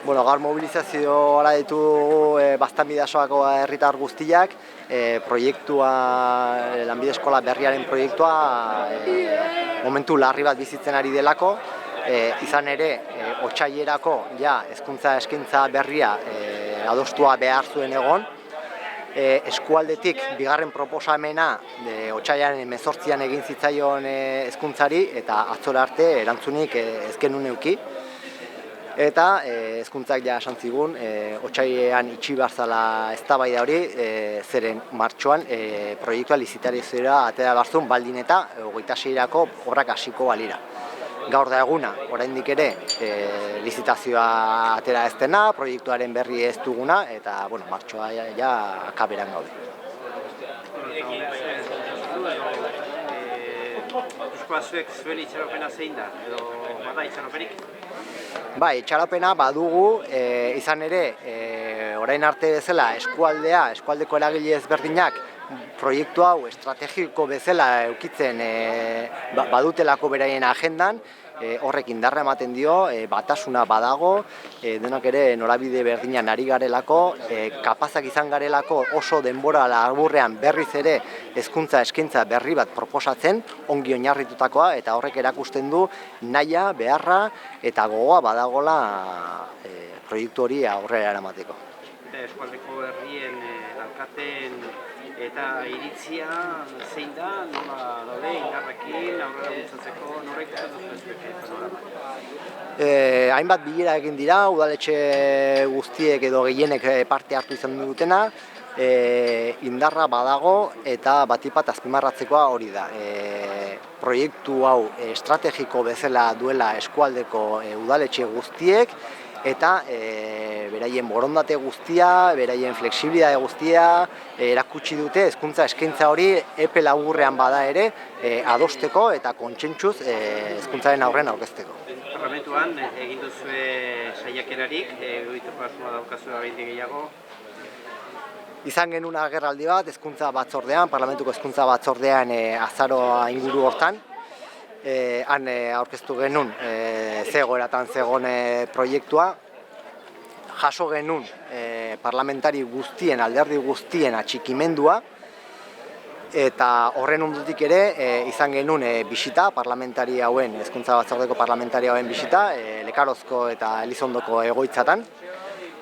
Bueno, gaur mobilizazioa ditugu Baztanbidasoako herritar guztiak, proiektua, lanbide eskola berriaren proiektua momentu larri bat bizitzen ari delako, izan ere otsailerako hezkuntza eskaintza berria adostua behar zuen egon. Eskualdetik bigarren proposamena otsailaren 18an egin zitzaion hezkuntzari eta atzora arte erantzunik ez genuen eduki. Eta hezkuntzak esan zigun, otsailean itxi behar zela eztabaida hori, zeren martxoan proiektua lizitazioa atera behar zuen baldin eta 26erako obrak hasiko balira. Gaur da eguna, oraindik ere lizitazioa atera ez dena, proiektuaren berri ez duguna, eta martxoa akaberan gaude. Euskola zuek zuen itxaropena zein da, edo bada itxaropenik? Bai, itxaropena badugu, izan ere, orain arte bezala eskualdeko eragile ezberdinak proiektu hau estrategiko bezala eukitzen badutelako beraien agendan, horrek indarra ematen dio, batasuna badago, denak ere norabide berdinan ari garelako, kapazak izan garelako oso denbora laburrean berriz ere hezkuntza eskaintza berri bat proposatzen, ongi oinarritutakoa, eta horrek erakusten du nahia, beharra eta gogoa badagola proiektu hori aurrera eramateko. Eskualdeko herrien alkateen eta iritzia zein da, nola daude, indarrekin, aurrera bultzatzeko, norek ikusten panorama? Hainbat bilera egin dira, udaletxe guztiek edo gehienek parte hartu izan dutena, indarra badago eta batipat azpimarratzekoa hori da. Proiektu hau estrategiko bezala duela eskualdeko udaletxe guztiek, eta beraien borondate guztia, beraien flexibilitate guztia erakutsi dute hezkuntza eskaintza hori epe laburrean bada ere adosteko eta kontsentsuz hezkuntzaren aurrean aurkezteko. Parlamentuan egin duzue saiakerarik, egiteko asmoa daukazue oraindik gehiago? Izan genuen agerraldi bat hezkuntza batzordean, Parlamentuko hezkuntza batzordean azaroa inguru hortan. Han aurkeztu genuen ze egoeratan zegoen proiektua, jaso genuen parlamentari guztien, alderdi guztien atxikimendua, eta horren ondotik ere izan genuen bisita, parlamentari hauen, hezkuntza batzordeko parlamentari hauen bisita, Lekarozko eta Elizondoko egoitzatan,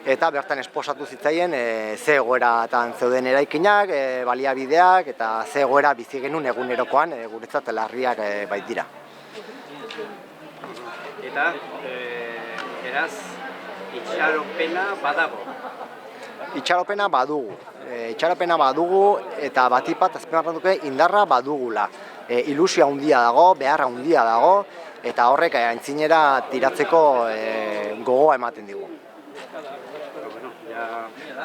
eta bertan esposatu zitzaien ze egoeratan zeuden eraikinak, baliabideak eta ze egoera bizi genuen egunerokoan guretzat larriak baitira. Eta, beraz, itxaropena badago? Itxaropena badugu eta batipat azpimarratuko indarra badugula. Ilusia handia dago, beharra handia dago, eta horrek aintzinera tiratzeko gogoa ematen digu.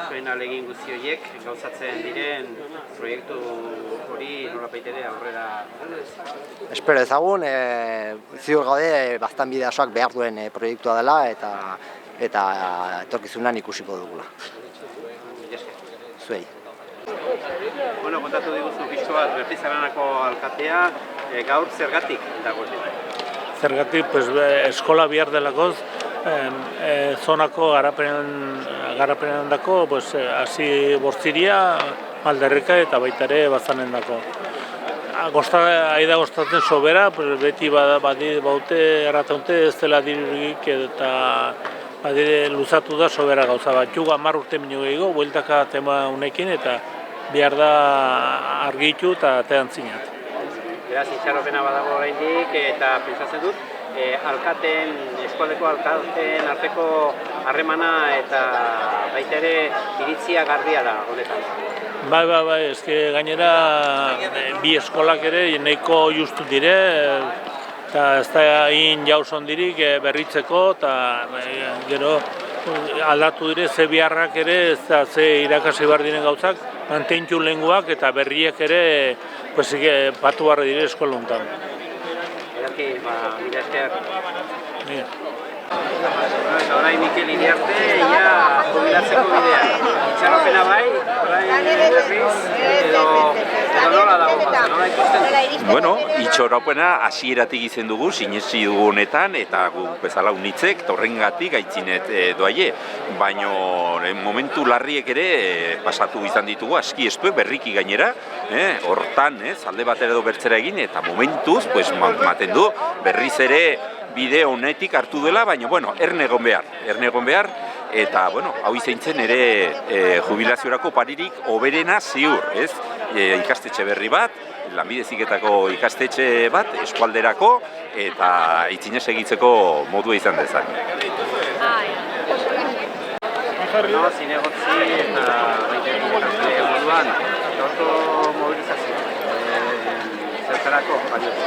Zuen ahalegin guzti horiek gauzatzen diren proiektu hori nolabait ere aurrera? Espero ezagun, ziur gaude Baztanbidasoak behar duen proiektua dela eta etorkizunan ikusiko dugula. Zuei. Kontatu diguzu pixko bat, Bertizaranako alkatea, gaur zergatik dagoen? Zergatik, eskola behar delakoz, zonako garapenean dako, hasi bortziria, alderrika eta baita ere bazanen dako. Aida gostatzen sobera, beti baute errataunte ez dela dirurik eta luzatu da sobera gauza bat. Juga 10 urte minio gehiago, bueltaka tema unekin eta behar da argitu eta atean zinat. Beraz, itxaropena badago oraindik eta pentsatzen dut, eskualdeko alkateen arteko harremana eta baita ere iritzia garbia da honetan. Bai, gainera bi eskolak ere nahiko justu dire, eta ez da hain jauz ondirik berritzeko, eta gero aldatu dire ze biharrak ere, ez da ze irakasi behar diren gauzak, mantentxu lenguak eta berriak ere batu barra dire eskola honetan. Eraki, mila esker. Eta orain Mikel Iriarte, jubilatzeko bidea. Itxaropena bai, orain nola dago gauza, nola ikusten? Bueno, itxoropena hasieratik izen dugu, sinetsi dugu honetan, eta gu bezala unitzek, torrengatik aitzinet doaie. Baina momentu larriek ere pasatu izan ditugu, aski estuek berriki gainera, hortan, alde batera edo bertzera egin, eta momentuz, maten du, berriz ere bide honetik hartu dela, baina, bueno, erne egon behar, eta, bueno, hau izan zen ere jubilaziorako paririk oberena ziur, ez? Ikastetxe berri bat, Lanbide Heziketako ikastetxe bat, eskualderako, eta itzinez egitzeko modua izan dezan. No, zinegotzi eta baita moduan, gaurko mobilizazio, zertarako baliotu.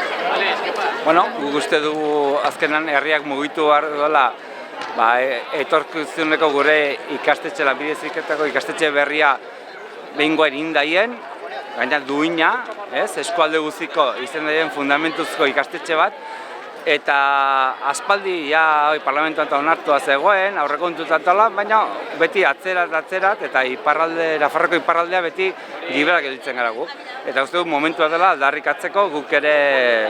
Bueno, guk uste dugu azkenan herriak mugitu behar duela etorkizuneko gure ikastetxe, Lanbide Heziketako ikastetxe berria behingoa egindaien, gaina duina, eskualde guztiko izen daien fundamentuzko ikastetxe bat, eta aspaldi parlamentuan eta onartua zegoen, aurrekontuetan tola, baina beti atzerat eta Nafarroako iparraldea beti liberak gelditzen gara guk. Eta uste dut momentua dela aldarrikatzeko guk ere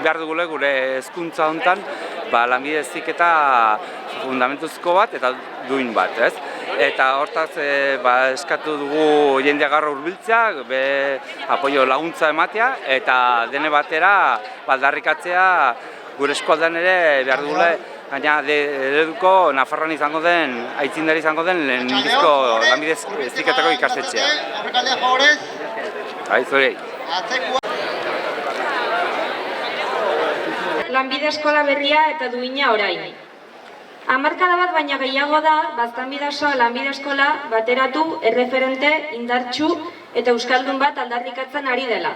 behar dugule gure hezkuntza honetan Lanbide Heziketa fundamentuzko bat eta duin bat, ez? Eta hortaz eskatu dugu jendea garra hurbiltzea, apoio laguntza ematea, eta dene batera aldarrikatzea gure eskualdean ere behar dugule, gaina ereduko Nafarroan izango den, aitzindari izango den lehenbizko Lanbide Heziketako ikastetxea. Zure. Lanbide eskola berria eta duina orain. Hamarkada bat baina gehiago da, Baztanbidasoa Lanbide eskola bateratu, erreferente, indartsu eta euskaldun bat aldarrikatzen ari dela.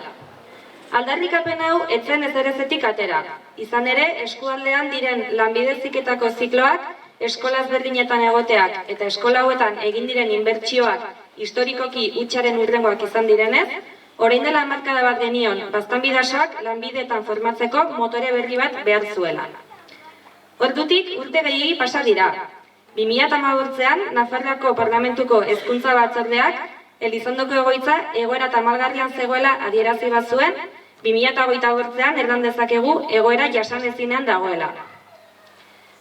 Aldarrikapen hau etzen ezerezetik atera. Izan ere, eskualdean diren Lanbide Heziketako zikloak, eskola ezberdinetan egoteak eta eskola hauetan egin diren inbertsioak historikoki hutsaren hurrengoak izan direnez, orain dela hamarkada bat genion Baztanbidasoak lanbideetan formatzeko motore berri bat behar zuela. Ordutik urte gehiegi pasa dira. 2015an Nafarroako Parlamentuko Hezkuntza Batzordeak Elizondoko egoitza egoera tamalgarrian zegoela adierazi bazuen, 2028an erran dezakegu egoera jasanezinean dagoela.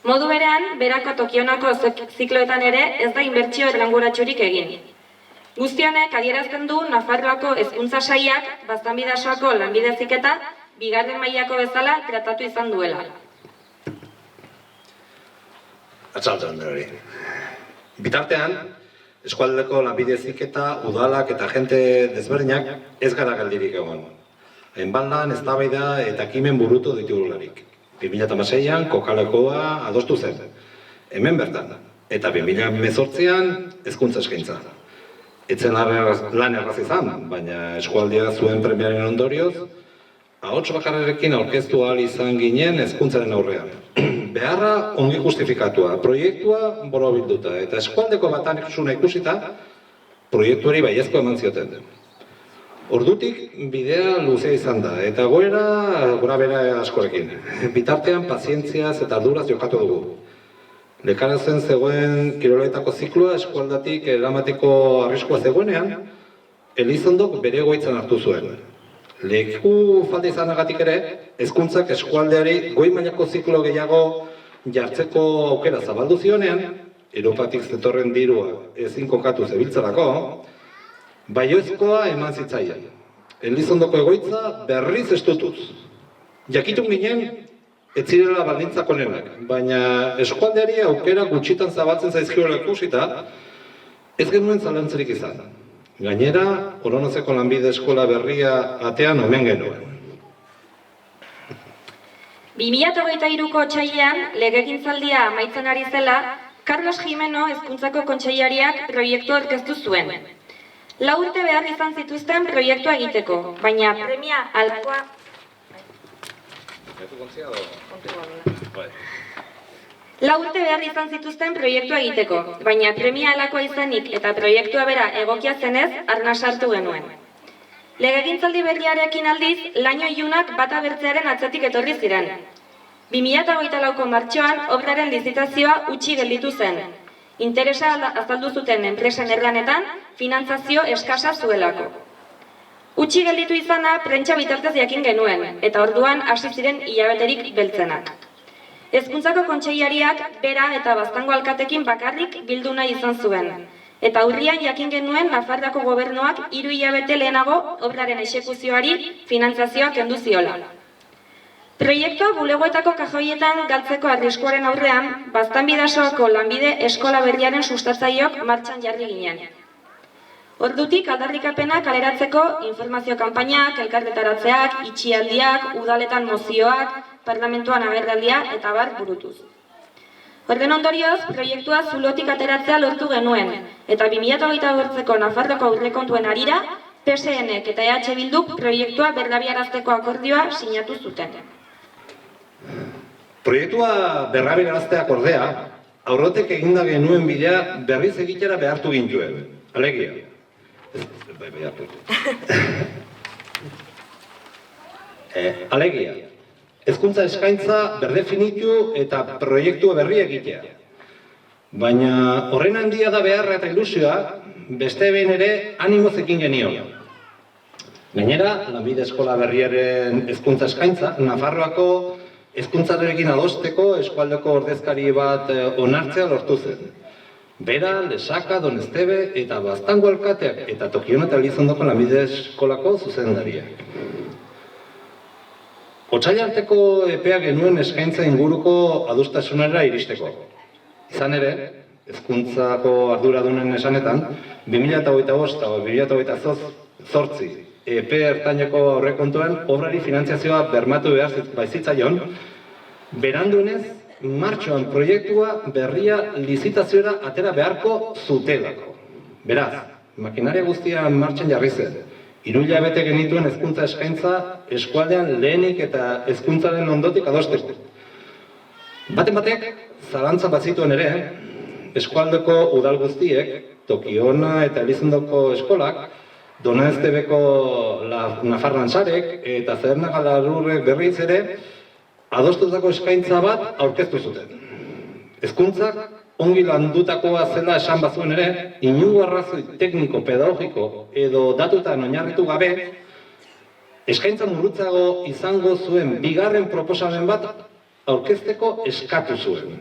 Modu berean, berako Tokionako zikloetan ere ez da inbertsio erlanguratsurik egin. Guzti honek adierazten du Nafarroako Hezkuntza Sailak Baztanbidasoako Lanbide Heziketa bigarren mailako bezala tratatu izan duela. Atzaltzen hori. Bitartean, eskualdeko Lanbide Heziketa, udalak eta jente desberdinak ez gara geldirik egon. Enbaldan, eztabaida eta ekimen burutu ditugularik. 2016an kokalekoa adostu zen. Hemen bertan. Eta 2018an hezkuntza eskaintza. Etzen lan erraz izan, baina eskualdea zuen premiaren ondorioz, ahots bakarrekin aurkeztu ahal izan ginen hezkuntzaren aurrean. Beharra ongi justifikatua, proiektua borobilduta eta eskualdeko batanisuna ikusita, proiektuari baiezko eman zioten. Ordutik bidea luzea izan da eta gora bera askorekin. Bitartean pazientziaz eta arduraz jokatu dugu. Lekarezen zegoen kiroletako zikloa eskualdatik eramateko arriskua zegoenean, Elizondok bere egoitzan hartu zuen. Leku falta izanagatik ere, hezkuntzak eskualdeari goi mailako ziklo gehiago jartzeko aukera zabaldu zionean, Europatik zetorren dirua ezin kokatu zebiltzarako, baiozkoa eman zitzaien. Elizondoko egoitza berriz estutuz. Jakitun ginen, ez zirela baldintzak onenak, baina eskualdeari aukera gutxitan zabaltzen zaizkiola ikusita, ez genuen zalantzerik izan. Gainera, Oronozeko Lanbide eskola berria atean omen genuen. 2023ko otsailean, legegintzaldia amaitzen ari zela, Carlos Jimeno hezkuntzako kontseilariak proiektu aurkeztu zuen. 4 urte behar izan zituzten proiektua egiteko, baina premia alakoa... Urte behar izan zituzten proiektua egiteko, baina premia alakoa izanik eta proiektua bera egokia zenez arnas hartu genuen. Legegintzaldi berriarekin aldiz, laino ilunak bata bertzearen atzetik etorri ziren. 2024ko martxoan obraren lizitazioa utzi gelditu zen. Interesa azaldu zuten enpresen erranetan, finantzazio eskasa zuelako. Utsi gelditu izana prentsa bitartez jakin genuen, eta orduan hasi ziren hilabeterik beltzenak. Hezkuntzako kontseilariak bera eta Baztango alkatekin bakarrik bildu nahi izan zuen, eta urrian jakin genuen Nafarroako gobernuak 3 hilabete lehenago obraren exekuzioari finantzazioa kendu ziola. Proiektua bulegoetako kajoietan galtzeko arriskuaren aurrean, Baztan-Bidasoako lanbide eskola berriaren sustatzaileok martxan jarri ginen. Ordutik aldarrikapenak kaleratzeko informazio kanpainak, elkarretaratzeak, itxialdiak, udaletan mozioak, parlamentuan agerraldia eta bar burutuz. Horren ondorioz, proiektua zulotik ateratzea lortu genuen, eta 2028ko Nafarroako aurrekontuen harira, PSNek eta EH Bilduk proiektua berrabiarazteko akordioa sinatu zuten. Proiektua berrabiarazteak ordea, aurretik eginda genuen bidea berriz egitera behartu gintuen. Alegia. Alegia. Hezkuntza eskaintza berdefinitu eta proiektua berri egitea. Baina horren handia da beharra eta ilusioa, beste behin ere animozekin genion. Gainera, lanbide eskola berriaren hezkuntza eskaintza, Nafarroako hezkuntzarekin adosteko eskualdeko ordezkari bat onartzea lortu zen. Bera, Lesaka, Donestebe eta Baztango alkateak eta Tokion eta Elizondoko lanbide eskolako zuzendariak. Otsaila arteko epea genuen eskaintza inguruko adostasunera iristeko. Izan ere, hezkuntzako arduradunen esanetan, 2025 eta 2028 epe ertaineko aurrekontuan obrari finantzazioa bermatu behar baitzitzaion, beranduenez, martxoan proiektua berria lizitazioa atera beharko zutelako. Beraz, makinaria guztia martxan jarri zen. 3 hilabete genituen hezkuntza eskaintza eskualdean lehenik eta hezkuntzaren ondotik adosteko. Baten batek, zalantza bazituen ere, eskualdeko udal guztiek, Tokiona eta Elizondoko eskolak, Donestebeko Nafarroan sarek eta Zernaga-Larrurrek berriz ere, adostutako eskaintza bat aurkeztu zuten. Hezkuntzak ongi landutakoa zela esan bazuen ere, inongo arrazoi tekniko, pedagogiko edo datutan oinarritu gabe, eskaintza murrutzago izango zuen bigarren proposamen bat aurkezteko eskatu zuen.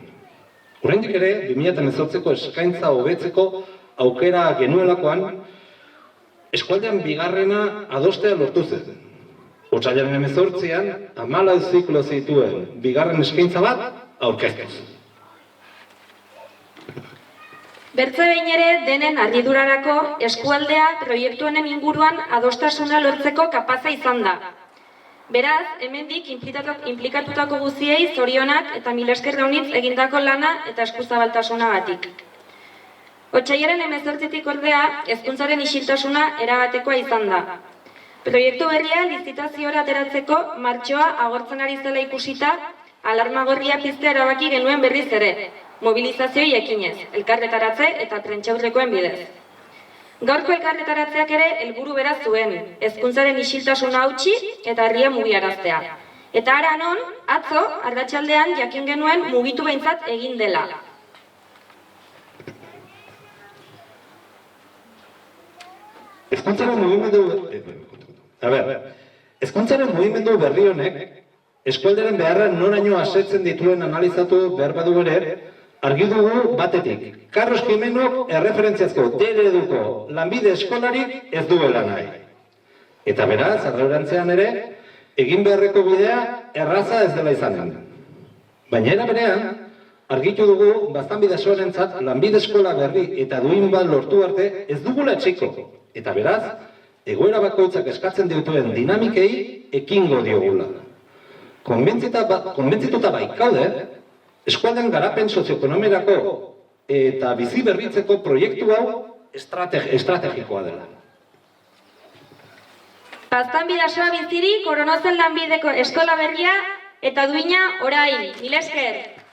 Oraindik ere, 2018ko eskaintza hobetzeko aukera genuelakoan, eskualdean bigarrena adostea lortu zen. Otsailaren 18an, 14 ziklo zituen bigarren eskaintza bat aurkeztuz. Bertze behin ere denen harridurarako eskualdea proiektu honen inguruan adostasuna lortzeko kapaza izan da. Beraz, hemendik inplikatutako guztiei zorionak eta mil esker honitz egindako lana eta eskuzabaltasunagatik. Otsailaren 18tik ordea, hezkuntzaren isiltasuna erabatekoa izan da. Proiektu berria lizitaziora ateratzeko martxoa agortzen ari zela ikusita, alarma gorria piztea erabaki genuen berriz ere, mobilizazioi ekinez, elkarretaratze eta prentsaurrekoen bidez. Gaurko elkarretaratzeak ere helburu bera zuen, hezkuntzaren isiltasuna hautsi eta herria mugiaraztea. Eta hara non, atzo, arratsaldean jakin genuen mugitu behintzat egin dela. Hezkuntzaren mugimendu berri honek, eskualderen beharra noraino asetzen dituen analizatu behar badu ere, argi dugu batetik, Carlos Jimenok erreferentziazko D-ereduko lanbide eskolarik ez duela nahi. Eta beraz, aurrerantzean ere, egin beharreko bidea erraza ez dela izanen. Baina era berean, argitu dugu Baztan-Bidasoarentzat lanbide eskola berri eta duin bat lortu arte ez dugula txiko. Eta beraz, egoera bakoitzak eskatzen dituen dinamikei ekingo diogula. Konbentzituta baikaude, eskualdean garapen sozioekonomiko eta bizi berritzeko proiektu hau estrategikoa dela. Baztan-Bidasoa biziri, Koronozen lanbideko eskola berria eta duina orain. Mil esker!